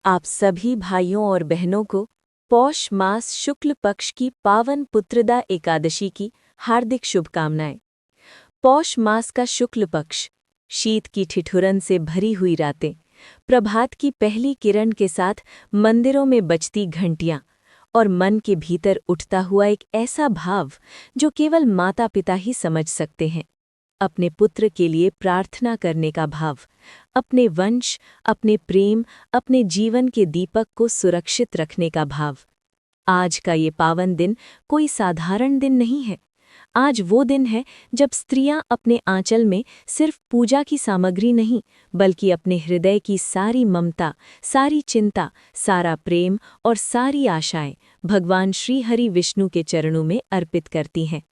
आप सभी भाइयों और बहनों को पौष मास शुक्ल पक्ष की पावन पुत्रदा एकादशी की हार्दिक शुभकामनाएं। पौष मास का शुक्ल पक्ष, शीत की ठिठुरन से भरी हुई रातें, प्रभात की पहली किरण के साथ मंदिरों में बजती घंटियां और मन के भीतर उठता हुआ एक ऐसा भाव जो केवल माता पिता ही समझ सकते हैं। अपने पुत्र के लिए प्रार्थना करने का भाव, अपने वंश, अपने प्रेम, अपने जीवन के दीपक को सुरक्षित रखने का भाव। आज का ये पावन दिन कोई साधारण दिन नहीं है। आज वो दिन है जब स्त्रियां अपने आंचल में सिर्फ पूजा की सामग्री नहीं, बल्कि अपने हृदय की सारी ममता, सारी चिंता, सारा प्रेम और सारी आशाएं भगवान श्री हरि विष्णु के चरणों में अर्पित करती हैं।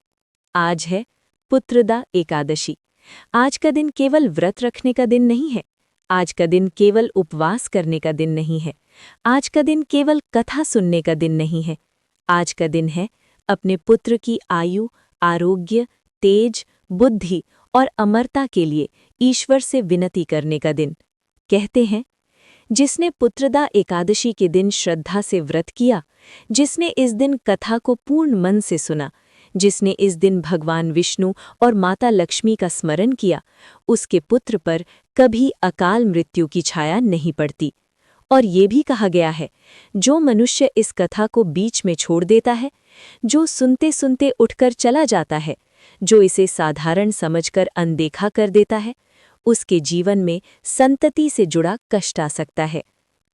आज है पुत्रदा एकादशी। आज का दिन केवल व्रत रखने का दिन नहीं है। आज का दिन केवल उपवास करने का दिन नहीं है। आज का दिन केवल कथा सुनने का दिन नहीं है। आज का दिन है अपने पुत्र की आयु, आरोग्य, तेज, बुद्धि और अमरता के लिए ईश्वर से विनती करने का दिन। कहते हैं, जिसने पुत्रदा एकादशी के दिन श्रद्धा से व्रत किया, जिसने इस दिन कथा को पूर्ण मन से सुना, जिसने इस दिन भगवान विष्णु और माता लक्ष्मी का स्मरण किया, उसके पुत्र पर कभी अकाल मृत्यु की छाया नहीं पड़ती। और ये भी कहा गया है, जो मनुष्य इस कथा को बीच में छोड़ देता है, जो सुनते सुनते उठकर चला जाता है, जो इसे साधारण समझकर अनदेखा कर देता है, उसके जीवन में संतति से जुड़ा कष्ट आ सकता है।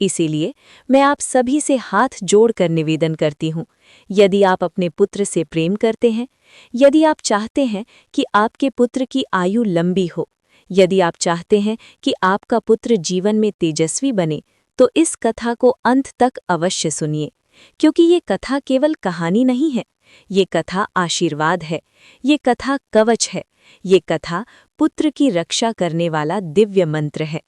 इसीलिए मैं आप सभी से हाथ जोड़कर निवेदन करती हूँ, यदि आप अपने पुत्र से प्रेम करते हैं, यदि आप चाहते हैं कि आपके पुत्र की आयु लंबी हो, यदि आप चाहते हैं कि आपका पुत्र जीवन में तेजस्वी बने, तो इस कथा को अंत तक अवश्य सुनिए, क्योंकि ये कथा केवल कहानी नहीं है। ये कथा आशीर्वाद है, ये कथा कवच है, ये कथा पुत्र की रक्षा करने वाला दिव्य मंत्र है।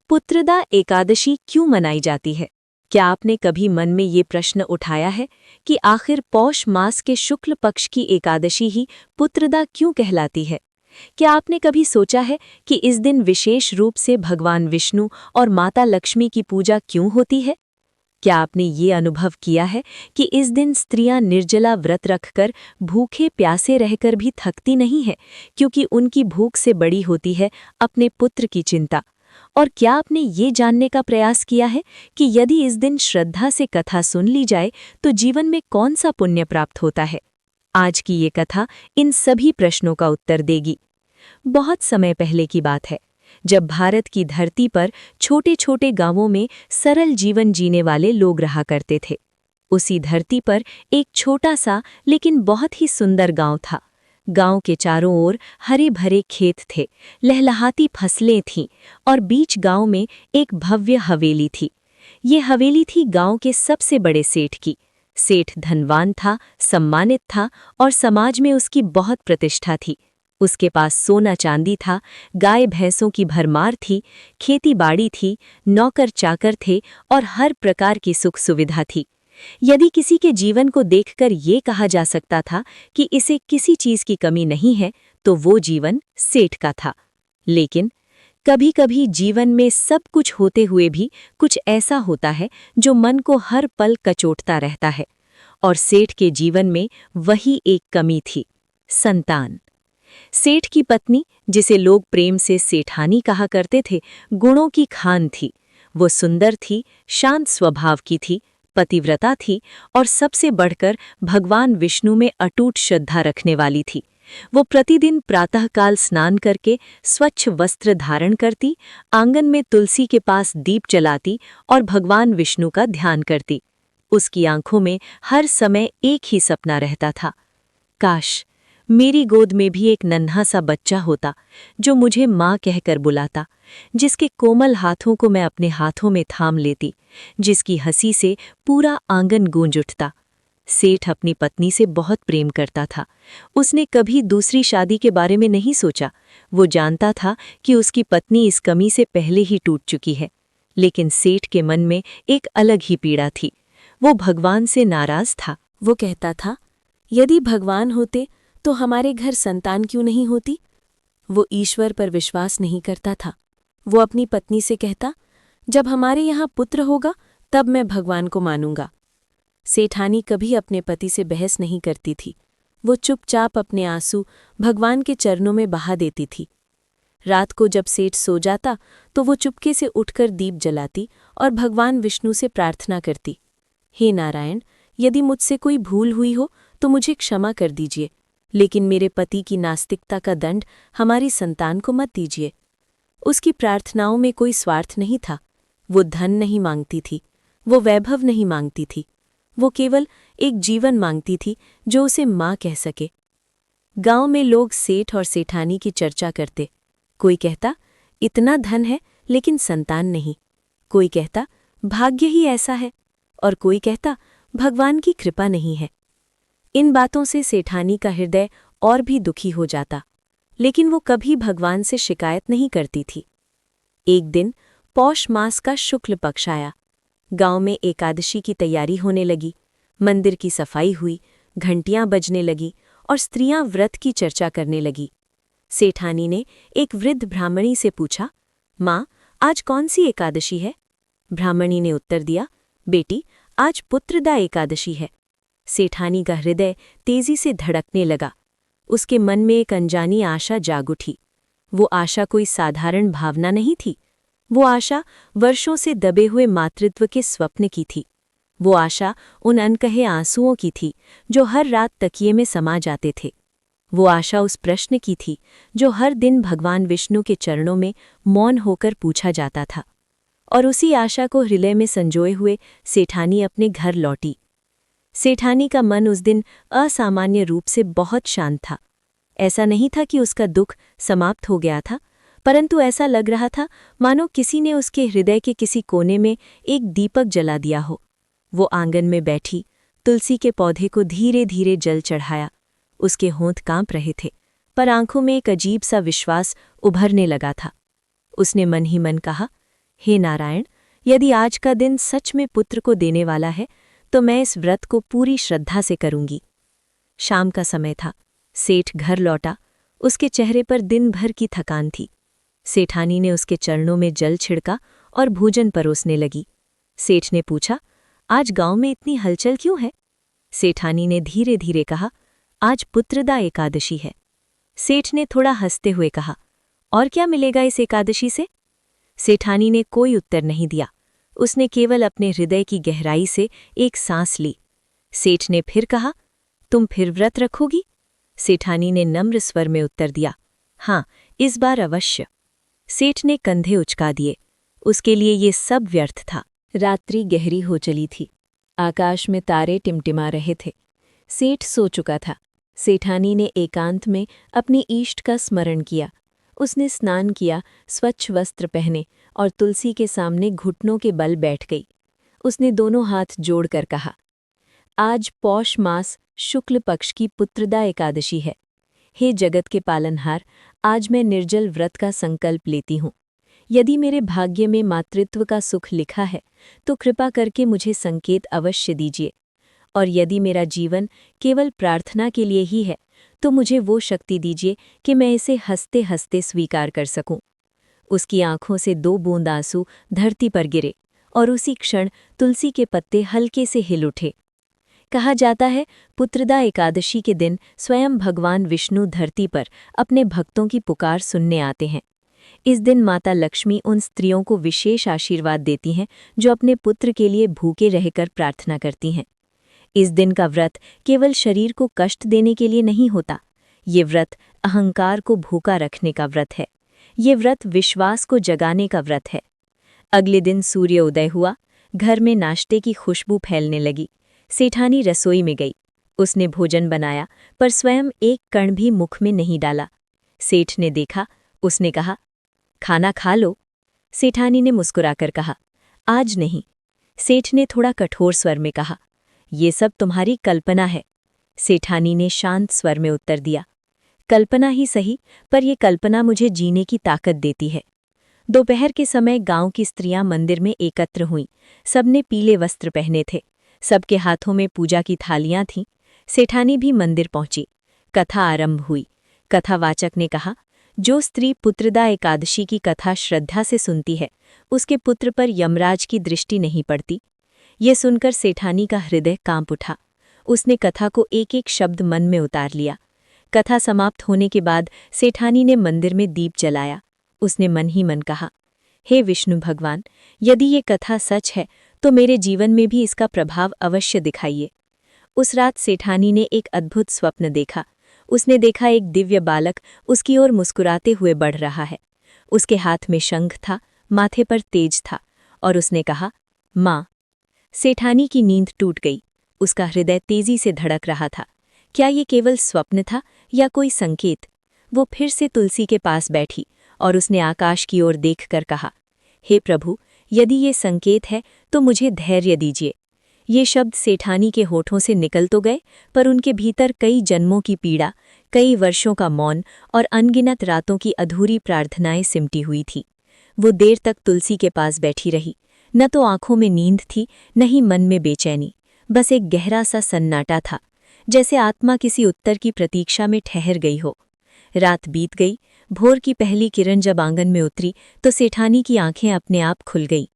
पुत्रदा एकादशी क्यों मनाई जाती है? क्या आपने कभी मन में ये प्रश्न उठाया है कि आखिर पौष मास के शुक्ल पक्ष की एकादशी ही पुत्रदा क्यों कहलाती है? क्या आपने कभी सोचा है कि इस दिन विशेष रूप से भगवान विष्णु और माता लक्ष्मी की पूजा क्यों होती है? क्या आपने ये अनुभव किया है कि इस दिन स्त्रियां निर्जला व्रत रखकर भूखे प्यासे रहकर भी थकती नहीं है, क्योंकि उनकी भूख से बड़ी होती है अपने पुत्र की चिंता? और क्या आपने ये जानने का प्रयास किया है कि यदि इस दिन श्रद्धा से कथा सुन ली जाए तो जीवन में कौन सा पुण्य प्राप्त होता है? आज की ये कथा इन सभी प्रश्नों का उत्तर देगी। बहुत समय पहले की बात है, जब भारत की धरती पर छोटे छोटे गांवों में सरल जीवन जीने वाले लोग रहा करते थे। उसी धरती पर एक छोटा सा लेकिन बहुत ही सुंदर गांव था। गांव के चारों ओर हरे भरे खेत थे, लहलहाती फसलें थीं और बीच गांव में एक भव्य हवेली थी। ये हवेली थी गांव के सबसे बड़े सेठ की। सेठ धनवान था, सम्मानित था और समाज में उसकी बहुत प्रतिष्ठा थी। उसके पास सोना चांदी था, गाय भैंसों की भरमार थी, खेती बाड़ी थी, नौकर चाकर थे और हर प्रकार की सुख सुविधा थी। यदि किसी के जीवन को देखकर ये कहा जा सकता था कि इसे किसी चीज की कमी नहीं है, तो वो जीवन सेठ का था। लेकिन कभी-कभी जीवन में सब कुछ होते हुए भी कुछ ऐसा होता है जो मन को हर पल कचोटता रहता है, और सेठ के जीवन में वही एक कमी थी, संतान। सेठ की पत्नी, जिसे लोग प्रेम से सेठानी कहा करते थे, गुणों की खान थी। वो सुंदर थी, शांत स्वभाव की थी, पतिव्रता थी और सबसे बढ़कर भगवान विष्णु में अटूट श्रद्धा रखने वाली थी। वो प्रतिदिन प्रातःकाल स्नान करके स्वच्छ वस्त्र धारण करती, आंगन में तुलसी के पास दीप जलाती और भगवान विष्णु का ध्यान करती। उसकी आंखों में हर समय एक ही सपना रहता था, काश मेरी गोद में भी एक नन्हा सा बच्चा होता जो मुझे माँ कहकर बुलाता, जिसके कोमल हाथों को मैं अपने हाथों में थाम लेती, जिसकी हंसी से पूरा आंगन गूंज उठता। सेठ अपनी पत्नी से बहुत प्रेम करता था। उसने कभी दूसरी शादी के बारे में नहीं सोचा। वो जानता था कि उसकी पत्नी इस कमी से पहले ही टूट चुकी है। लेकिन सेठ के मन में एक अलग ही पीड़ा थी। वो भगवान से नाराज था। वो कहता था, यदि भगवान होते तो हमारे घर संतान क्यों नहीं होती? वो ईश्वर पर विश्वास नहीं करता था। वो अपनी पत्नी से कहता, जब हमारे यहाँ पुत्र होगा तब मैं भगवान को मानूंगा। सेठानी कभी अपने पति से बहस नहीं करती थी। वो चुपचाप अपने आंसू भगवान के चरणों में बहा देती थी। रात को जब सेठ सो जाता तो वो चुपके से उठकर दीप जलाती और भगवान विष्णु से प्रार्थना करती, हे नारायण, यदि मुझसे कोई भूल हुई हो तो मुझे क्षमा कर दीजिए, लेकिन मेरे पति की नास्तिकता का दंड हमारी संतान को मत दीजिए। उसकी प्रार्थनाओं में कोई स्वार्थ नहीं था। वो धन नहीं मांगती थी, वो वैभव नहीं मांगती थी। वो केवल एक जीवन मांगती थी जो उसे माँ कह सके। गांव में लोग सेठ और सेठानी की चर्चा करते। कोई कहता, इतना धन है लेकिन संतान नहीं। कोई कहता, भाग्य ही ऐसा है। और कोई कहता, भगवान की कृपा नहीं है। इन बातों से सेठानी का हृदय और भी दुखी हो जाता, लेकिन वो कभी भगवान से शिकायत नहीं करती थी। एक दिन पौष मास का शुक्ल पक्ष आया। गांव में एकादशी की तैयारी होने लगी। मंदिर की सफाई हुई, घंटियां बजने लगी और स्त्रियां व्रत की चर्चा करने लगी। सेठानी ने एक वृद्ध ब्राह्मणी से पूछा, माँ, आज कौन सी एकादशी है? ब्राह्मणी ने उत्तर दिया, बेटी, आज पुत्रदा एकादशी है। सेठानी का हृदय तेजी से धड़कने लगा। उसके मन में एक अनजानी आशा जाग उठी। वो आशा कोई साधारण भावना नहीं थी। वो आशा वर्षों से दबे हुए मातृत्व के स्वप्न की थी। वो आशा उन अनकहे आंसुओं की थी जो हर रात तकिए में समा जाते थे। वो आशा उस प्रश्न की थी जो हर दिन भगवान विष्णु के चरणों में मौन होकर पूछा जाता था। और उसी आशा को हृदय में संजोए हुए सेठानी अपने घर लौटी। सेठानी का मन उस दिन असामान्य रूप से बहुत शांत था। ऐसा नहीं था कि उसका दुख समाप्त हो गया था, परंतु ऐसा लग रहा था मानो किसी ने उसके हृदय के किसी कोने में एक दीपक जला दिया हो। वो आंगन में बैठी तुलसी के पौधे को धीरे धीरे जल चढ़ाया। उसके होंठ कांप रहे थे, पर आंखों में एक अजीब सा विश्वास उभरने लगा था। उसने मन ही मन कहा, हे नारायण, यदि आज का दिन सच में पुत्र को देने वाला है तो मैं इस व्रत को पूरी श्रद्धा से करूंगी। शाम का समय था। सेठ घर लौटा। उसके चेहरे पर दिन भर की थकान थी। सेठानी ने उसके चरणों में जल छिड़का और भोजन परोसने लगी। सेठ ने पूछा, आज गांव में इतनी हलचल क्यों है? सेठानी ने धीरे धीरे कहा, आज पुत्रदा एकादशी है। सेठ ने थोड़ा हंसते हुए कहा, और क्या मिलेगा इस एकादशी से? सेठानी ने कोई उत्तर नहीं दिया। उसने केवल अपने हृदय की गहराई से एक सांस ली। सेठ ने फिर कहा, तुम फिर व्रत रखोगी? सेठानी ने नम्र स्वर में उत्तर दिया, हाँ, इस बार अवश्य। सेठ ने कंधे उचका दिए। उसके लिए ये सब व्यर्थ था। रात्रि गहरी हो चली थी। आकाश में तारे टिमटिमा रहे थे। सेठ सो चुका था। सेठानी ने एकांत में अपने इष्ट का स्मरण किया। उसने स्नान किया, स्वच्छ वस्त्र पहने और तुलसी के सामने घुटनों के बल बैठ गई। उसने दोनों हाथ जोड़कर कहा, आज पौष मास शुक्ल पक्ष की पुत्रदा एकादशी है। हे जगत के पालनहार, आज मैं निर्जल व्रत का संकल्प लेती हूँ। यदि मेरे भाग्य में मातृत्व का सुख लिखा है तो कृपा करके मुझे संकेत अवश्य दीजिए, और यदि मेरा जीवन केवल प्रार्थना के लिए ही है तो मुझे वो शक्ति दीजिए कि मैं इसे हंसते हंसते स्वीकार कर सकूं। उसकी आंखों से 2 बूंद आंसू धरती पर गिरे और उसी क्षण तुलसी के पत्ते हल्के से हिल उठे। कहा जाता है, पुत्रदा एकादशी के दिन स्वयं भगवान विष्णु धरती पर अपने भक्तों की पुकार सुनने आते हैं। इस दिन माता लक्ष्मी उन स्त्रियों को विशेष आशीर्वाद देती हैं जो अपने पुत्र के लिए भूखे रहकर प्रार्थना करती हैं। इस दिन का व्रत केवल शरीर को कष्ट देने के लिए नहीं होता। ये व्रत अहंकार को भूखा रखने का व्रत है। ये व्रत विश्वास को जगाने का व्रत है। अगले दिन सूर्य उदय हुआ। घर में नाश्ते की खुशबू फैलने लगी। सेठानी रसोई में गई। उसने भोजन बनाया, पर स्वयं एक कण भी मुख में नहीं डाला। सेठ ने देखा। उसने कहा, खाना खा लो। सेठानी ने मुस्कुराकर कहा, आज नहीं। सेठ ने थोड़ा कठोर स्वर में कहा, ये सब तुम्हारी कल्पना है। सेठानी ने शांत स्वर में उत्तर दिया, कल्पना ही सही, पर यह कल्पना मुझे जीने की ताकत देती है। दोपहर के समय गांव की स्त्रियां मंदिर में एकत्र हुईं। सबने पीले वस्त्र पहने थे। सबके हाथों में पूजा की थालियां थीं। सेठानी भी मंदिर पहुंची। कथा आरंभ हुई। कथावाचक ने कहा, जो स्त्री पुत्रदा एकादशी की कथा श्रद्धा से सुनती है, उसके पुत्र पर यमराज की दृष्टि नहीं पड़ती। ये सुनकर सेठानी का हृदय कांप उठा। उसने कथा को एक एक शब्द मन में उतार लिया। कथा समाप्त होने के बाद सेठानी ने मंदिर में दीप जलाया। उसने मन ही मन कहा, हे विष्णु भगवान, यदि ये कथा सच है तो मेरे जीवन में भी इसका प्रभाव अवश्य दिखाइए। उस रात सेठानी ने एक अद्भुत स्वप्न देखा। उसने देखा एक दिव्य बालक उसकी ओर मुस्कुराते हुए बढ़ रहा है। उसके हाथ में शंख था, माथे पर तेज था, और उसने कहा, माँ। सेठानी की नींद टूट गई। उसका हृदय तेजी से धड़क रहा था। क्या ये केवल स्वप्न था या कोई संकेत? वो फिर से तुलसी के पास बैठी और उसने आकाश की ओर देखकर कहा, हे प्रभु, यदि ये संकेत है तो मुझे धैर्य दीजिए। ये शब्द सेठानी के होठों से निकल तो गए, पर उनके भीतर कई जन्मों की पीड़ा, कई वर्षों का मौन और अनगिनत रातों की अधूरी प्रार्थनाएं सिमटी हुई थी। वो देर तक तुलसी के पास बैठी रही। न तो आंखों में नींद थी, न ही मन में बेचैनी। बस एक गहरा सा सन्नाटा था, जैसे आत्मा किसी उत्तर की प्रतीक्षा में ठहर गई हो। रात बीत गई। भोर की पहली किरण जब आंगन में उतरी तो सेठानी की आंखें अपने आप खुल गईं।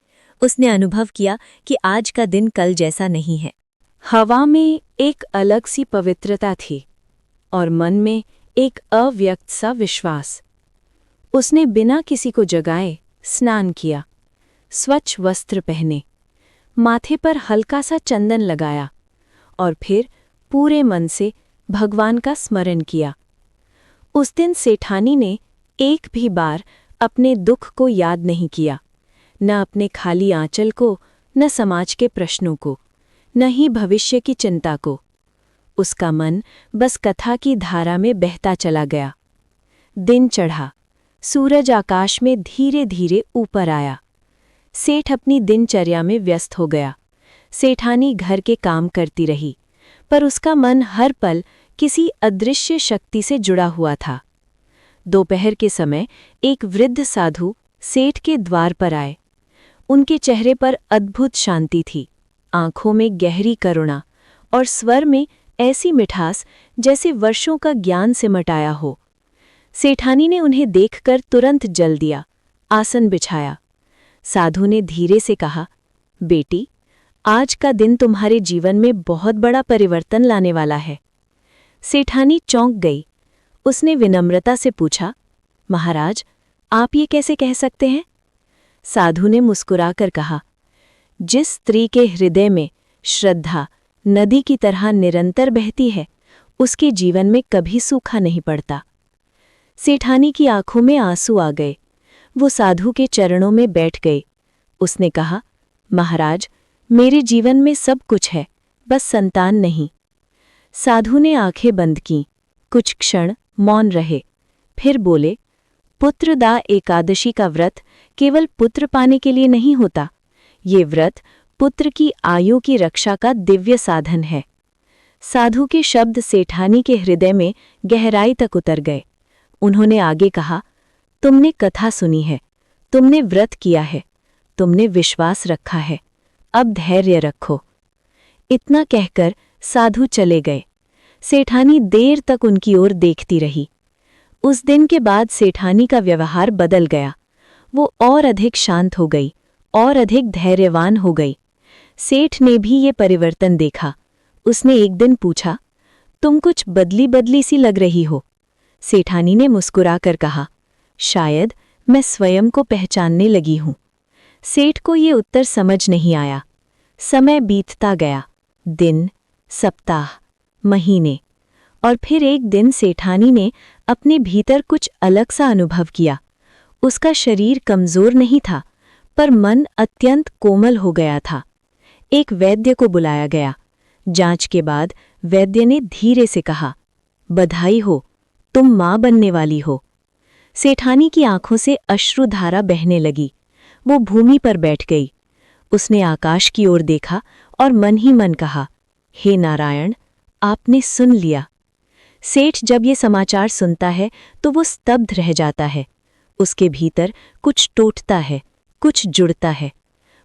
उसने अनुभव किया कि आज का दिन कल जैसा नहीं है। हवा में एक अलग सी पवित्रता थी और मन में एक अव्यक्त सा विश्वास। उसने बिना किसी को जगाए स्नान किया, स्वच्छ वस्त्र पहने, माथे पर हल्का सा चंदन लगाया और फिर पूरे मन से भगवान का स्मरण किया। उस दिन सेठानी ने एक भी बार अपने दुख को याद नहीं किया, न अपने खाली आंचल को, न समाज के प्रश्नों को, न ही भविष्य की चिंता को। उसका मन बस कथा की धारा में बहता चला गया। दिन चढ़ा, सूरज आकाश में धीरे धीरे ऊपर आया। सेठ अपनी दिनचर्या में व्यस्त हो गया। सेठानी घर के काम करती रही, पर उसका मन हर पल किसी अदृश्य शक्ति से जुड़ा हुआ था। दोपहर के समय एक वृद्ध साधु सेठ के द्वार पर आए। उनके चेहरे पर अद्भुत शांति थी, आंखों में गहरी करुणा और स्वर में ऐसी मिठास जैसे वर्षों का ज्ञान सिमट आया हो। सेठानी ने उन्हें देखकर तुरंत जल दिया, आसन बिछाया। साधु ने धीरे से कहा, बेटी, आज का दिन तुम्हारे जीवन में बहुत बड़ा परिवर्तन लाने वाला है। सेठानी चौंक गई। उसने विनम्रता से पूछा, महाराज, आप ये कैसे कह सकते हैं? साधु ने मुस्कुराकर कहा, जिस स्त्री के हृदय में श्रद्धा नदी की तरह निरंतर बहती है, उसके जीवन में कभी सूखा नहीं पड़ता। सेठानी की आंखों में आंसू आ गए। वो साधु के चरणों में बैठ गए। उसने कहा, महाराज, मेरे जीवन में सब कुछ है, बस संतान नहीं। साधु ने आंखें बंद कीं, कुछ क्षण मौन रहे, फिर बोले, पुत्रदा एकादशी का व्रत केवल पुत्र पाने के लिए नहीं होता। ये व्रत पुत्र की आयु की रक्षा का दिव्य साधन है। साधु के शब्द सेठानी के हृदय में गहराई तक उतर गए। उन्होंने आगे कहा, तुमने कथा सुनी है, तुमने व्रत किया है, तुमने विश्वास रखा है, अब धैर्य रखो। इतना कहकर साधु चले गए। सेठानी देर तक उनकी ओर देखती रही। उस दिन के बाद सेठानी का व्यवहार बदल गया। वो और अधिक शांत हो गई, और अधिक धैर्यवान हो गई। सेठ ने भी ये परिवर्तन देखा। उसने एक दिन पूछा, तुम कुछ बदली बदली सी लग रही हो। सेठानी ने मुस्कुराकर कहा, शायद मैं स्वयं को पहचानने लगी हूं। सेठ को ये उत्तर समझ नहीं आया। समय बीतता गया, दिन, सप्ताह, महीने, और फिर एक दिन सेठानी ने अपने भीतर कुछ अलग सा अनुभव किया। उसका शरीर कमजोर नहीं था, पर मन अत्यंत कोमल हो गया था। एक वैद्य को बुलाया गया। जांच के बाद वैद्य ने धीरे से कहा, बधाई हो, तुम मां बनने वाली हो। सेठानी की आंखों से अश्रुधारा बहने लगी। वो भूमि पर बैठ गई। उसने आकाश की ओर देखा और मन ही मन कहा, हे नारायण, आपने सुन लिया। सेठ जब ये समाचार सुनता है तो वो स्तब्ध रह जाता है। उसके भीतर कुछ टूटता है, कुछ जुड़ता है।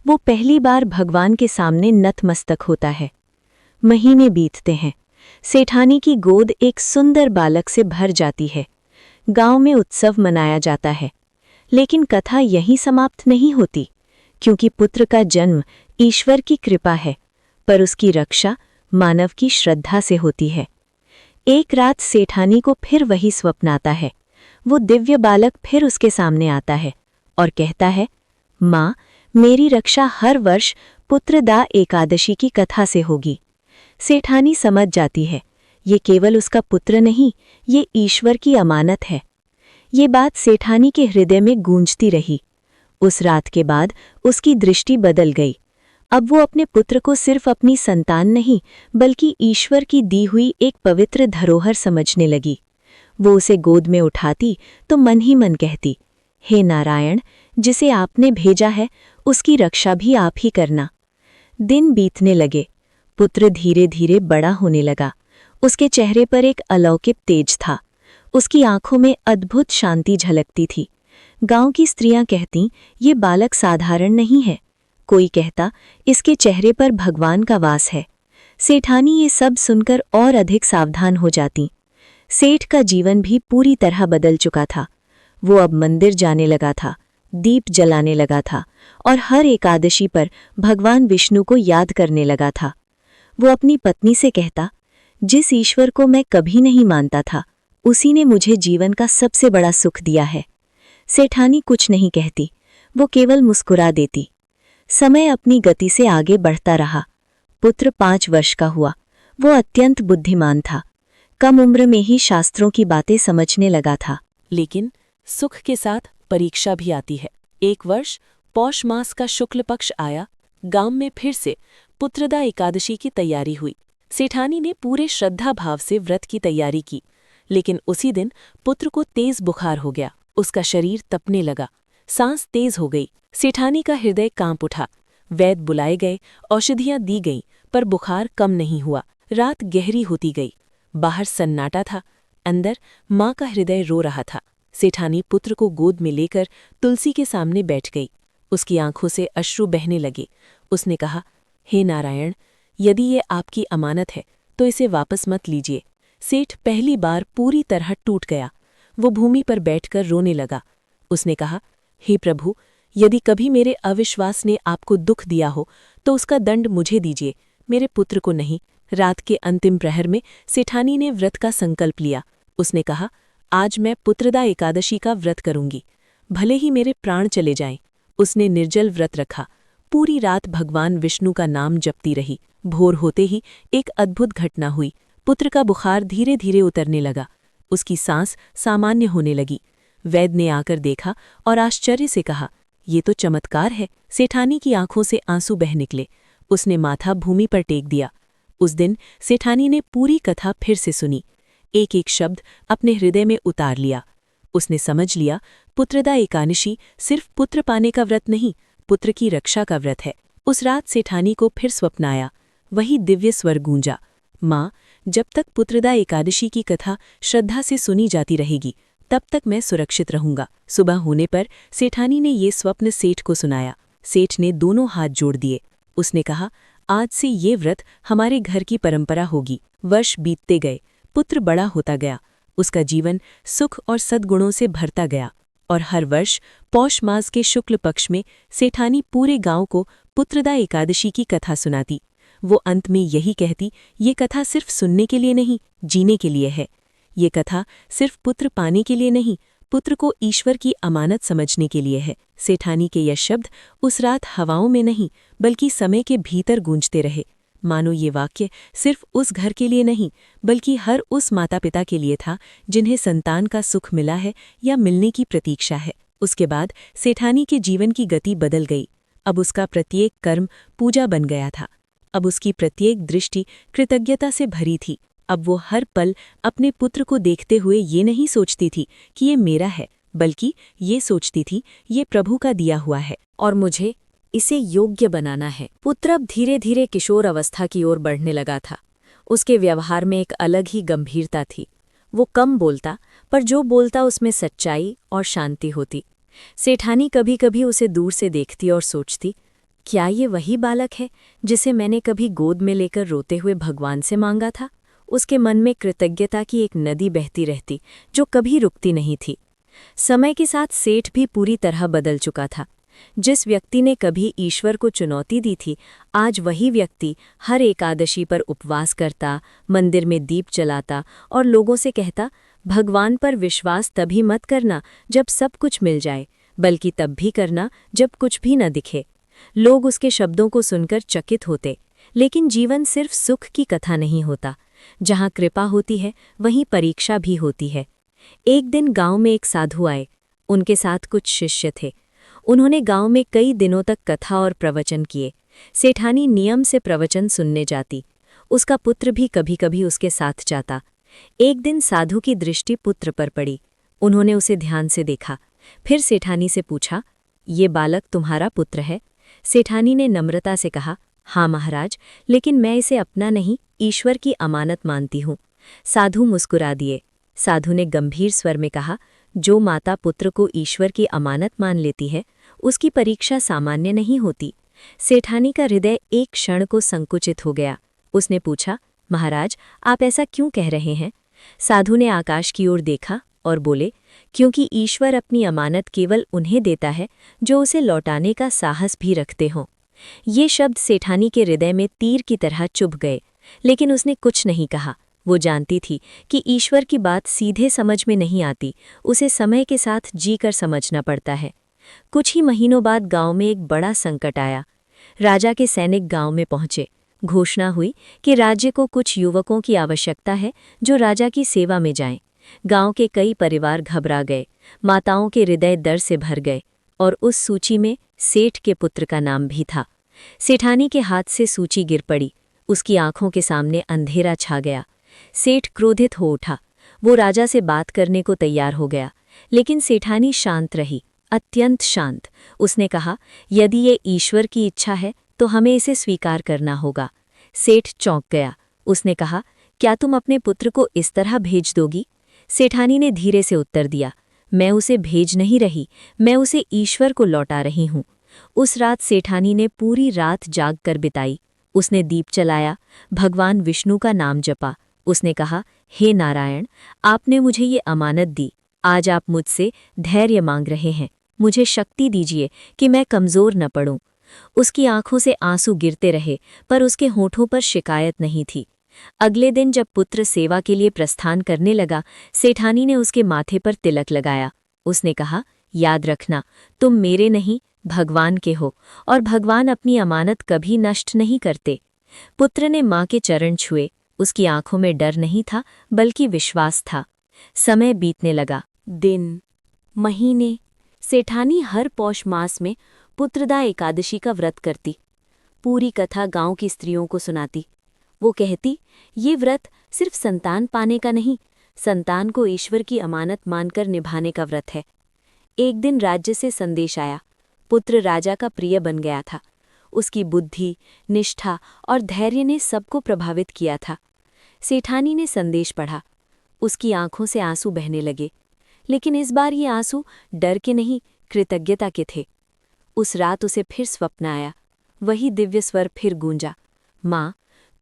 वो पहली बार भगवान के सामने नतमस्तक होता है। महीने बीतते हैं। सेठानी की गोद एक सुंदर बालक से भर जाती है। गांव में उत्सव मनाया जाता है। लेकिन कथा यहीं समाप्त नहीं होती, क्योंकि पुत्र का जन्म ईश्वर की कृपा है, पर उसकी रक्षा मानव की श्रद्धा से होती है। एक रात सेठानी को फिर वही स्वप्न आता है। वो दिव्य बालक फिर उसके सामने आता है और कहता है, माँ, मेरी रक्षा हर वर्ष पुत्रदा एकादशी की कथा से होगी। सेठानी समझ जाती है, ये केवल उसका पुत्र नहीं, ये ईश्वर की अमानत है। ये बात सेठानी के हृदय में गूंजती रही। उस रात के बाद उसकी दृष्टि बदल गई। अब वो अपने पुत्र को सिर्फ अपनी संतान नहीं, बल्कि ईश्वर की दी हुई एक पवित्र धरोहर समझने लगी। वो उसे गोद में उठाती तो मन ही मन कहती, हे नारायण, जिसे आपने भेजा है उसकी रक्षा भी आप ही करना। दिन बीतने लगे। पुत्र धीरे धीरे बड़ा होने लगा। उसके चेहरे पर एक अलौकिक तेज था। उसकी आंखों में अद्भुत शांति झलकती थी। गांव की स्त्रियां कहतीं, ये बालक साधारण नहीं है। कोई कहता, इसके चेहरे पर भगवान का वास है। सेठानी ये सब सुनकर और अधिक सावधान हो जाती। सेठ का जीवन भी पूरी तरह बदल चुका था। वो अब मंदिर जाने लगा था, दीप जलाने लगा था और हर एकादशी पर भगवान विष्णु को याद करने लगा था। वो अपनी पत्नी से कहता, जिस ईश्वर को मैं कभी नहीं मानता था, उसी ने मुझे जीवन का सबसे बड़ा सुख दिया है। सेठानी कुछ नहीं कहती, वो केवल मुस्कुरा देती। समय अपनी गति से आगे बढ़ता रहा। पुत्र 5 वर्ष का हुआ। वो अत्यंत बुद्धिमान था। कम उम्र में ही शास्त्रों की बातें समझने लगा था। लेकिन सुख के साथ परीक्षा भी आती है। एक वर्ष पौष मास का शुक्ल पक्ष आया। गांव में फिर से पुत्रदा एकादशी की तैयारी हुई। सेठानी ने पूरे श्रद्धा भाव से व्रत की तैयारी की, लेकिन उसी दिन पुत्र को तेज बुखार हो गया। उसका शरीर तपने लगा, सांस तेज हो गई। सेठानी का हृदय कांप उठा। वैद्य बुलाए गए, औषधियां दी गईं, पर बुखार कम नहीं हुआ। रात गहरी होती गई। बाहर सन्नाटा था, अंदर माँ का हृदय रो रहा था। सेठानी पुत्र को गोद में लेकर तुलसी के सामने बैठ गई। उसकी आंखों से अश्रु बहने लगे। उसने कहा, हे नारायण, यदि ये आपकी अमानत है तो इसे वापस मत लीजिए। सेठ पहली बार पूरी तरह टूट गया। वो भूमि पर बैठकर रोने लगा। उसने कहा, हे प्रभु, यदि कभी मेरे अविश्वास ने आपको दुख दिया हो तो उसका दंड मुझे दीजिए, मेरे पुत्र को नहीं। रात के अंतिम प्रहर में सेठानी ने व्रत का संकल्प लिया। उसने कहा, आज मैं पुत्रदा एकादशी का व्रत करूंगी, भले ही मेरे प्राण चले जाएं। उसने निर्जल व्रत रखा। पूरी रात भगवान विष्णु का नाम जपती रही। भोर होते ही एक अद्भुत घटना हुई। पुत्र का बुखार धीरे धीरे उतरने लगा। उसकी सांस सामान्य होने लगी। वैद्य ने आकर देखा और आश्चर्य से कहा, ये तो चमत्कार है। सेठानी की आंखों से आंसू बह निकले। उसने माथा भूमि पर टेक दिया। उस दिन सेठानी ने पूरी कथा फिर से सुनी, एक एक शब्द अपने हृदय में उतार लिया। उसने समझ लिया, पुत्रदा एकादशी सिर्फ पुत्र पाने का व्रत नहीं, पुत्र की रक्षा का व्रत है। उस रात सेठानी को फिर स्वप्न आया। वही दिव्य स्वर गूंजा, माँ, जब तक पुत्रदा एकादशी की कथा श्रद्धा से सुनी जाती रहेगी, तब तक मैं सुरक्षित रहूंगा। सुबह होने पर सेठानी ने ये स्वप्न सेठ को सुनाया। सेठ ने दोनों हाथ जोड़ दिए। उसने कहा, आज से ये व्रत हमारे घर की परंपरा होगी। वर्ष बीतते गए, पुत्र बड़ा होता गया। उसका जीवन सुख और सद्गुणों से भरता गया और हर वर्ष पौष मास के शुक्ल पक्ष में सेठानी पूरे गांव को पुत्रदा एकादशी की कथा सुनाती। वो अंत में यही कहती, ये कथा सिर्फ सुनने के लिए नहीं, जीने के लिए है। ये कथा सिर्फ पुत्र पाने के लिए नहीं, पुत्र को ईश्वर की अमानत समझने के लिए है। सेठानी के ये शब्द उस रात हवाओं में नहीं, बल्कि समय के भीतर गूंजते रहे। मानो ये वाक्य सिर्फ उस घर के लिए नहीं, बल्कि हर उस माता पिता के लिए था जिन्हें संतान का सुख मिला है या मिलने की प्रतीक्षा है। उसके बाद सेठानी के जीवन की गति बदल गई। अब उसका प्रत्येक कर्म पूजा बन गया था। अब उसकी प्रत्येक दृष्टि कृतज्ञता से भरी थी। अब वो हर पल अपने पुत्र को देखते हुए ये नहीं सोचती थी कि ये मेरा है, बल्कि ये सोचती थी ये प्रभु का दिया हुआ है और मुझे इसे योग्य बनाना है। पुत्र अब धीरे धीरे किशोर अवस्था की ओर बढ़ने लगा था। उसके व्यवहार में एक अलग ही गंभीरता थी। वो कम बोलता, पर जो बोलता उसमें सच्चाई और शांति होती। सेठानी कभी कभी उसे दूर से देखती और सोचती, क्या ये वही बालक है जिसे मैंने कभी गोद में लेकर रोते हुए भगवान से मांगा था? उसके मन में कृतज्ञता की एक नदी बहती रहती जो कभी रुकती नहीं थी। समय के साथ सेठ भी पूरी तरह बदल चुका था। जिस व्यक्ति ने कभी ईश्वर को चुनौती दी थी, आज वही व्यक्ति हर एकादशी पर उपवास करता, मंदिर में दीप जलाता और लोगों से कहता, भगवान पर विश्वास तभी मत करना जब सब कुछ मिल जाए, बल्कि तब भी करना जब कुछ भी न दिखे। लोग उसके शब्दों को सुनकर चकित होते, लेकिन जीवन सिर्फ सुख की कथा नहीं होता। जहाँ कृपा होती है वहीं परीक्षा भी होती है। एक दिन गांव में एक साधु आए। उनके साथ कुछ शिष्य थे। उन्होंने गांव में कई दिनों तक कथा और प्रवचन किए। सेठानी नियम से प्रवचन सुनने जाती। उसका पुत्र भी कभी कभी उसके साथ जाता। एक दिन साधु की दृष्टि पुत्र पर पड़ी। उन्होंने उसे ध्यान से देखा। फिर सेठानी से पूछा, ये बालक तुम्हारा पुत्र है? सेठानी ने नम्रता से कहा, हाँ महाराज, लेकिन मैं इसे अपना नहीं, ईश्वर की अमानत मानती हूँ। साधु मुस्कुरा दिए। साधु ने गंभीर स्वर में कहा, जो माता पुत्र को ईश्वर की अमानत मान लेती है, उसकी परीक्षा सामान्य नहीं होती। सेठानी का हृदय एक क्षण को संकुचित हो गया। उसने पूछा, महाराज, आप ऐसा क्यों कह रहे हैं? साधु ने आकाश की ओर देखा और बोले, क्योंकि ईश्वर अपनी अमानत केवल उन्हें देता है जो उसे लौटाने का साहस भी रखते हों। ये शब्द सेठानी के हृदय में तीर की तरह चुभ गए, लेकिन उसने कुछ नहीं कहा। वो जानती थी कि ईश्वर की बात सीधे समझ में नहीं आती, उसे समय के साथ जीकर समझना पड़ता है। कुछ ही महीनों बाद गांव में एक बड़ा संकट आया। राजा के सैनिक गांव में पहुंचे। घोषणा हुई कि राज्य को कुछ युवकों की आवश्यकता है जो राजा की सेवा में जाएं। गांव के कई परिवार घबरा गए। माताओं के हृदय डर से भर गए और उस सूची में सेठ के पुत्र का नाम भी था। सेठानी के हाथ से सूची गिर पड़ी। उसकी आंखों के सामने अंधेरा छा गया। सेठ क्रोधित हो उठा। वो राजा से बात करने को तैयार हो गया, लेकिन सेठानी शांत रही, अत्यंत शांत। उसने कहा, यदि ये ईश्वर की इच्छा है तो हमें इसे स्वीकार करना होगा। सेठ चौंक गया। उसने कहा, क्या तुम अपने पुत्र को इस तरह भेज दोगी? सेठानी ने धीरे से उत्तर दिया, मैं उसे भेज नहीं रही, मैं उसे ईश्वर को लौटा रही हूँ। उस रात सेठानी ने पूरी रात जाग कर बिताई। उसने दीप चलाया, भगवान विष्णु का नाम जपा। उसने कहा, हे नारायण, आपने मुझे ये अमानत दी। आज आप मुझसे धैर्य मांग रहे हैं। मुझे शक्ति दीजिए कि मैं कमज़ोर न पड़ूं। उसकी आंखों से आंसू गिरते रहे, पर उसके होठों पर शिकायत नहीं थी। अगले दिन जब पुत्र सेवा के लिए प्रस्थान करने लगा, सेठानी ने उसके माथे पर तिलक लगाया। उसने कहा, याद रखना, तुम मेरे नहीं, भगवान के हो, और भगवान अपनी अमानत कभी नष्ट नहीं करते। पुत्र ने माँ के चरण छुए। उसकी आंखों में डर नहीं था, बल्कि विश्वास था। समय बीतने लगा। दिन, महीने। सेठानी हर पौष मास में पुत्रदा एकादशी का व्रत करती। पूरी कथा गांव की स्त्रियों को सुनाती। वो कहती, ये व्रत सिर्फ संतान पाने का नहीं, संतान को ईश्वर की अमानत मानकर निभाने का व्रत है। एक दिन राज्य से संदेश आया। पुत्र राजा का प्रिय बन गया था। उसकी बुद्धि, निष्ठा और धैर्य ने सबको प्रभावित किया था। सेठानी ने संदेश पढ़ा। उसकी आंखों से आंसू बहने लगे, लेकिन इस बार ये आंसू डर के नहीं, कृतज्ञता के थे। उस रात उसे फिर स्वप्न आया। वही दिव्य स्वर फिर गूंजा, माँ,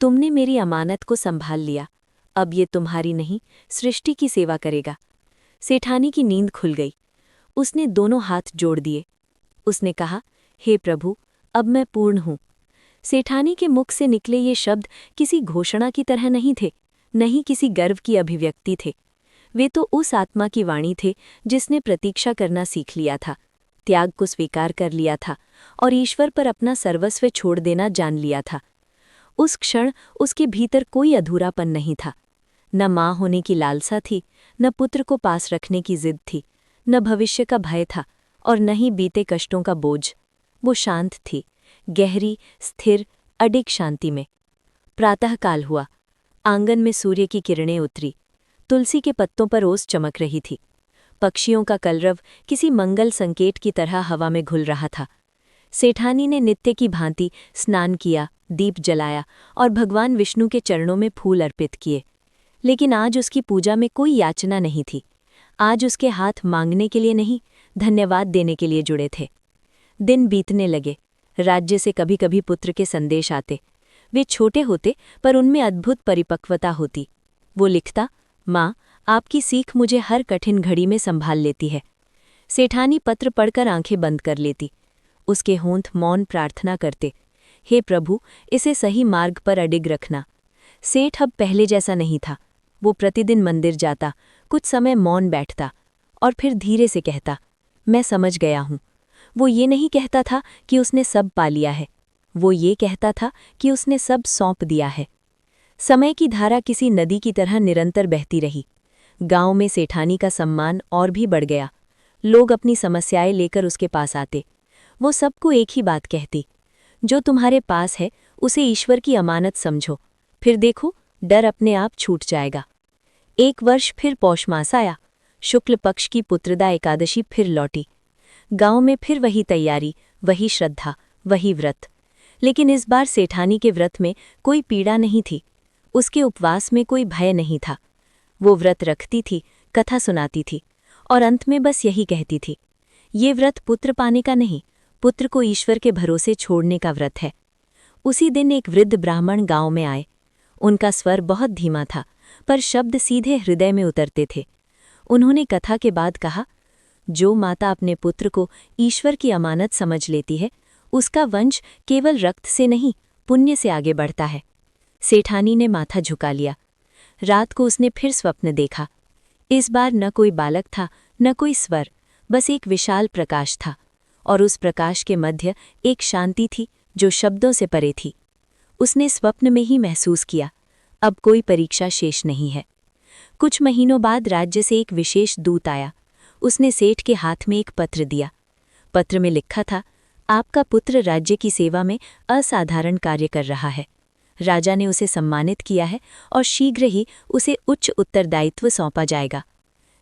तुमने मेरी अमानत को संभाल लिया। अब ये तुम्हारी नहीं, सृष्टि की सेवा करेगा। सेठानी की नींद खुल गई। उसने दोनों हाथ जोड़ दिए। उसने कहा, हे प्रभु, अब मैं पूर्ण हूँ। सेठानी के मुख से निकले ये शब्द किसी घोषणा की तरह नहीं थे, नहीं किसी गर्व की अभिव्यक्ति थे। वे तो उस आत्मा की वाणी थे जिसने प्रतीक्षा करना सीख लिया था, त्याग को स्वीकार कर लिया था और ईश्वर पर अपना सर्वस्व छोड़ देना जान लिया था। उस क्षण उसके भीतर कोई अधूरापन नहीं था। न माँ होने की लालसा थी, न पुत्र को पास रखने की जिद थी, न भविष्य का भय था और न ही बीते कष्टों का बोझ। वो शांत थी, गहरी, स्थिर, अडिग शांति में। प्रातःकाल हुआ। आंगन में सूर्य की किरणें उतरी। तुलसी के पत्तों पर ओस चमक रही थी। पक्षियों का कलरव किसी मंगल संकेत की तरह हवा में घुल रहा था। सेठानी ने नित्य की भांति स्नान किया, दीप जलाया और भगवान विष्णु के चरणों में फूल अर्पित किए। लेकिन आज उसकी पूजा में कोई याचना नहीं थी। आज उसके हाथ मांगने के लिए नहीं, धन्यवाद देने के लिए जुड़े थे। दिन बीतने लगे। राज्य से कभी कभी पुत्र के संदेश आते। वे छोटे होते, पर उनमें अद्भुत परिपक्वता होती। वो लिखता, माँ, आपकी सीख मुझे हर कठिन घड़ी में संभाल लेती है। सेठानी पत्र पढ़कर आंखें बंद कर लेती। उसके होंठ मौन प्रार्थना करते, हे प्रभु, इसे सही मार्ग पर अडिग रखना। सेठ अब पहले जैसा नहीं था। वो प्रतिदिन मंदिर जाता, कुछ समय मौन बैठता और फिर धीरे से कहता, मैं समझ गया हूँ। वो ये नहीं कहता था कि उसने सब पा लिया है, वो ये कहता था कि उसने सब सौंप दिया है। समय की धारा किसी नदी की तरह निरंतर बहती रही। गांव में सेठानी का सम्मान और भी बढ़ गया। लोग अपनी समस्याएं लेकर उसके पास आते। वो सबको एक ही बात कहती, जो तुम्हारे पास है उसे ईश्वर की अमानत समझो, फिर देखो डर अपने आप छूट जाएगा। एक वर्ष फिर पौष मास आया। शुक्ल पक्ष की पुत्रदा एकादशी फिर लौटी। गांव में फिर वही तैयारी, वही श्रद्धा, वही व्रत। लेकिन इस बार सेठानी के व्रत में कोई पीड़ा नहीं थी, उसके उपवास में कोई भय नहीं था। वो व्रत रखती थी, कथा सुनाती थी और अंत में बस यही कहती थी, ये व्रत पुत्र पाने का नहीं, पुत्र को ईश्वर के भरोसे छोड़ने का व्रत है। उसी दिन एक वृद्ध ब्राह्मण गांव में आए। उनका स्वर बहुत धीमा था, पर शब्द सीधे हृदय में उतरते थे। उन्होंने कथा के बाद कहा, जो माता अपने पुत्र को ईश्वर की अमानत समझ लेती है, उसका वंश केवल रक्त से नहीं, पुण्य से आगे बढ़ता है। सेठानी ने माथा झुका लिया। रात को उसने फिर स्वप्न देखा। इस बार न कोई बालक था, न कोई स्वर, बस एक विशाल प्रकाश था, और उस प्रकाश के मध्य एक शांति थी जो शब्दों से परे थी। उसने स्वप्न में ही महसूस किया, अब कोई परीक्षा शेष नहीं है। कुछ महीनों बाद राज्य से एक विशेष दूत आया। उसने सेठ के हाथ में एक पत्र दिया। पत्र में लिखा था, आपका पुत्र राज्य की सेवा में असाधारण कार्य कर रहा है। राजा ने उसे सम्मानित किया है और शीघ्र ही उसे उच्च उत्तरदायित्व सौंपा जाएगा।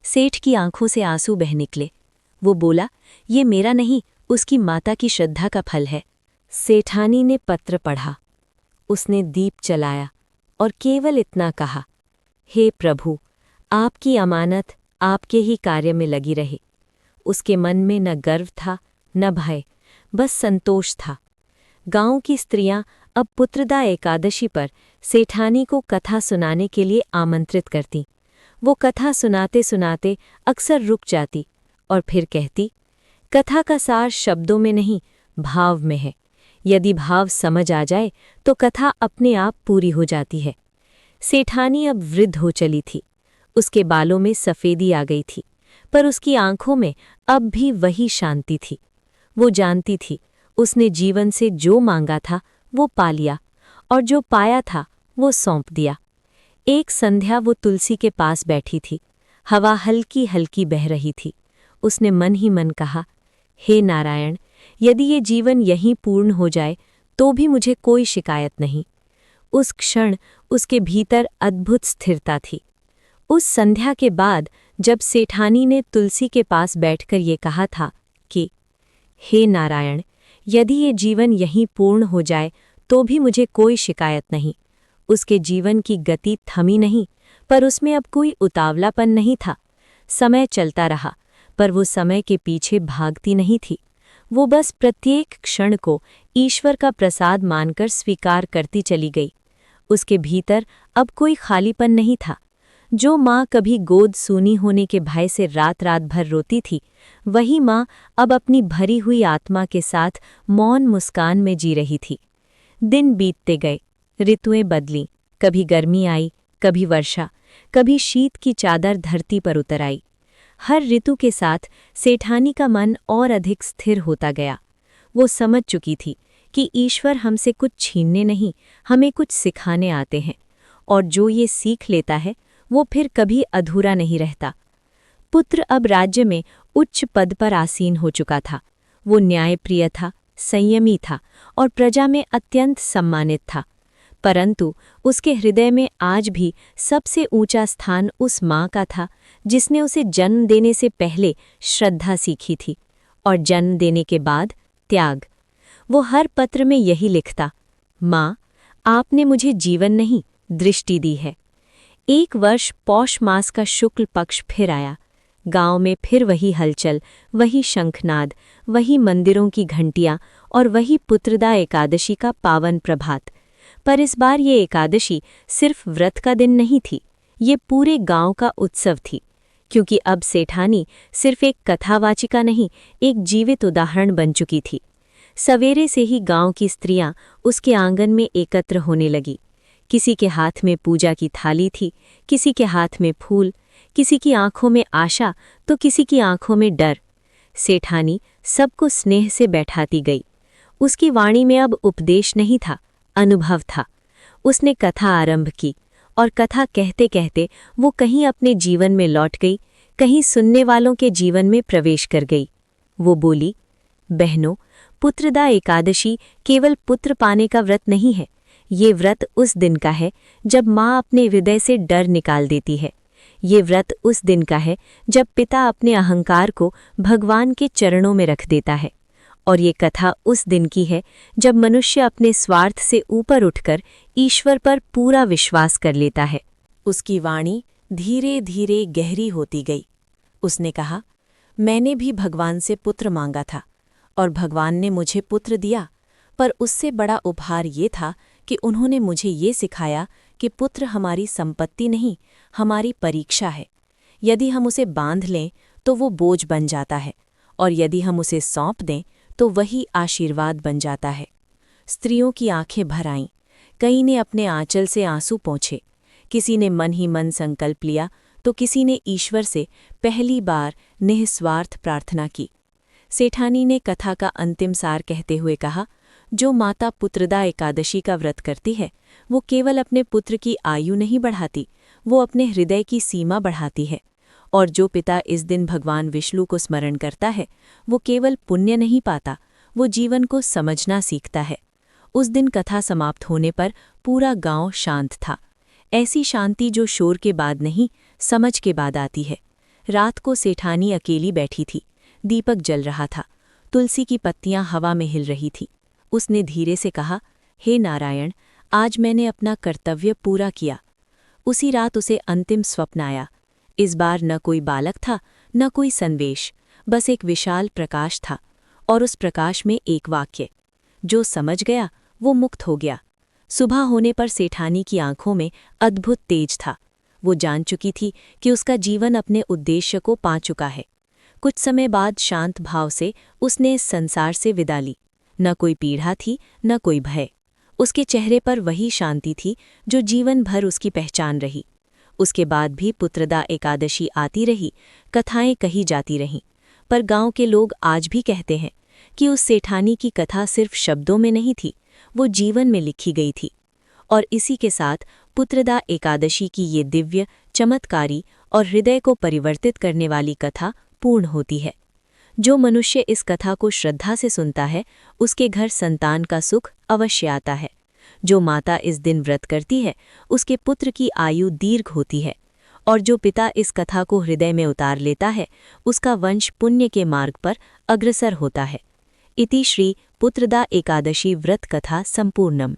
सेठ की आंखों से आंसू बह निकले। वो बोला, ये मेरा नहीं, उसकी माता की श्रद्धा का फल है। सेठानी ने पत्र पढ़ा। उसने दीप जलाया और केवल इतना कहा, हे प्रभु, आपकी अमानत आपके ही कार्य में लगी रहे। उसके मन में न गर्व था, न भय, बस संतोष था। गांव की स्त्रियां अब पुत्रदा एकादशी पर सेठानी को कथा सुनाने के लिए आमंत्रित करती। वो कथा सुनाते सुनाते अक्सर रुक जाती और फिर कहती, कथा का सार शब्दों में नहीं, भाव में है। यदि भाव समझ आ जाए तो कथा अपने आप पूरी हो जाती है। सेठानी अब वृद्ध हो चली थी। उसके बालों में सफ़ेदी आ गई थी, पर उसकी आंखों में अब भी वही शांति थी। वो जानती थी, उसने जीवन से जो मांगा था वो पा लिया, और जो पाया था वो सौंप दिया। एक संध्या वो तुलसी के पास बैठी थी। हवा हल्की हल्की बह रही थी। उसने मन ही मन कहा, हे नारायण, यदि ये जीवन यहीं पूर्ण हो जाए तो भी मुझे कोई शिकायत नहीं। उस क्षण उसके भीतर अद्भुत स्थिरता थी। उस संध्या के बाद जब सेठानी ने तुलसी के पास बैठकर ये कहा था कि हे नारायण, यदि ये जीवन यहीं पूर्ण हो जाए तो भी मुझे कोई शिकायत नहीं, उसके जीवन की गति थमी नहीं, पर उसमें अब कोई उतावलापन नहीं था। समय चलता रहा, पर वो समय के पीछे भागती नहीं थी। वो बस प्रत्येक क्षण को ईश्वर का प्रसाद मानकर स्वीकार करती चली गई। उसके भीतर अब कोई खालीपन नहीं था। जो माँ कभी गोद सूनी होने के भय से रात रात भर रोती थी, वही माँ अब अपनी भरी हुई आत्मा के साथ मौन मुस्कान में जी रही थी। दिन बीतते गए, ऋतुएं बदलीं, कभी गर्मी आई, कभी वर्षा, कभी शीत की चादर धरती पर उतर आई। हर ऋतु के साथ सेठानी का मन और अधिक स्थिर होता गया। वो समझ चुकी थी कि ईश्वर हमसे कुछ छीनने नहीं, हमें कुछ सिखाने आते हैं, और जो ये सीख लेता है वो फिर कभी अधूरा नहीं रहता। पुत्र अब राज्य में उच्च पद पर आसीन हो चुका था। वो न्यायप्रिय था, संयमी था और प्रजा में अत्यंत सम्मानित था। परंतु उसके हृदय में आज भी सबसे ऊंचा स्थान उस माँ का था जिसने उसे जन्म देने से पहले श्रद्धा सीखी थी, और जन्म देने के बाद त्याग। वो हर पत्र में यही लिखता, माँ, आपने मुझे जीवन नहीं, दृष्टि दी है। एक वर्ष पौष मास का शुक्ल पक्ष फिर आया। गांव में फिर वही हलचल, वही शंखनाद, वही मंदिरों की घंटियां और वही पुत्रदा एकादशी का पावन प्रभात। पर इस बार ये एकादशी सिर्फ व्रत का दिन नहीं थी, ये पूरे गांव का उत्सव थी, क्योंकि अब सेठानी सिर्फ एक कथावाचिका नहीं, एक जीवित उदाहरण बन चुकी थी। सवेरे से ही गांव की स्त्रियां उसके आंगन में एकत्र होने लगी। किसी के हाथ में पूजा की थाली थी, किसी के हाथ में फूल, किसी की आंखों में आशा तो किसी की आंखों में डर। सेठानी सबको स्नेह से बैठाती गई। उसकी वाणी में अब उपदेश नहीं था, अनुभव था। उसने कथा आरंभ की और कथा कहते कहते वो कहीं अपने जीवन में लौट गई, कहीं सुनने वालों के जीवन में प्रवेश कर गई। वो बोली, बहनों, पुत्रदा एकादशी केवल पुत्र पाने का व्रत नहीं है। ये व्रत उस दिन का है जब माँ अपने हृदय से डर निकाल देती है। ये व्रत उस दिन का है जब पिता अपने अहंकार को भगवान के चरणों में रख देता है। और ये कथा उस दिन की है जब मनुष्य अपने स्वार्थ से ऊपर उठकर ईश्वर पर पूरा विश्वास कर लेता है। उसकी वाणी धीरे धीरे गहरी होती गई। उसने कहा, मैंने भी भगवान से पुत्र मांगा था और भगवान ने मुझे पुत्र दिया, पर उससे बड़ा उपहार ये था कि उन्होंने मुझे ये सिखाया कि पुत्र हमारी संपत्ति नहीं, हमारी परीक्षा है। यदि हम उसे बांध लें तो वो बोझ बन जाता है, और यदि हम उसे सौंप दें तो वही आशीर्वाद बन जाता है। स्त्रियों की आंखें भर आईं। कई ने अपने आंचल से आंसू पोंछे, किसी ने मन ही मन संकल्प लिया तो किसी ने ईश्वर से पहली बार निःस्वार्थ प्रार्थना की। सेठानी ने कथा का अंतिम सार कहते हुए कहा, जो माता पुत्रदा एकादशी का व्रत करती है वो केवल अपने पुत्र की आयु नहीं बढ़ाती, वो अपने हृदय की सीमा बढ़ाती है। और जो पिता इस दिन भगवान विष्णु को स्मरण करता है वो केवल पुण्य नहीं पाता, वो जीवन को समझना सीखता है। उस दिन कथा समाप्त होने पर पूरा गांव शांत था। ऐसी शांति जो शोर के बाद नहीं, समझ के बाद आती है। रात को सेठानी अकेली बैठी थी। दीपक जल रहा था, तुलसी की पत्तियां हवा में हिल रही थी। उसने धीरे से कहा, हे नारायण, आज मैंने अपना कर्तव्य पूरा किया। उसी रात उसे अंतिम स्वप्न आया। इस बार न कोई बालक था, न कोई संदेश, बस एक विशाल प्रकाश था, और उस प्रकाश में एक वाक्य, जो समझ गया वो मुक्त हो गया। सुबह होने पर सेठानी की आंखों में अद्भुत तेज था। वो जान चुकी थी कि उसका जीवन अपने उद्देश्य को पा चुका है। कुछ समय बाद शांत भाव से उसने इस संसार से विदा ली। न कोई पीड़ा थी, न कोई भय। उसके चेहरे पर वही शांति थी जो जीवन भर उसकी पहचान रही। उसके बाद भी पुत्रदा एकादशी आती रही, कथाएं कही जाती रहीं, पर गांव के लोग आज भी कहते हैं कि उस सेठानी की कथा सिर्फ शब्दों में नहीं थी, वो जीवन में लिखी गई थी। और इसी के साथ पुत्रदा एकादशी की ये दिव्य, चमत्कारी और हृदय को परिवर्तित करने वाली कथा पूर्ण होती है। जो मनुष्य इस कथा को श्रद्धा से सुनता है उसके घर संतान का सुख अवश्य आता है। जो माता इस दिन व्रत करती है उसके पुत्र की आयु दीर्घ होती है, और जो पिता इस कथा को हृदय में उतार लेता है उसका वंश पुण्य के मार्ग पर अग्रसर होता है। इति श्री पुत्रदा एकादशी व्रत कथा संपूर्णम।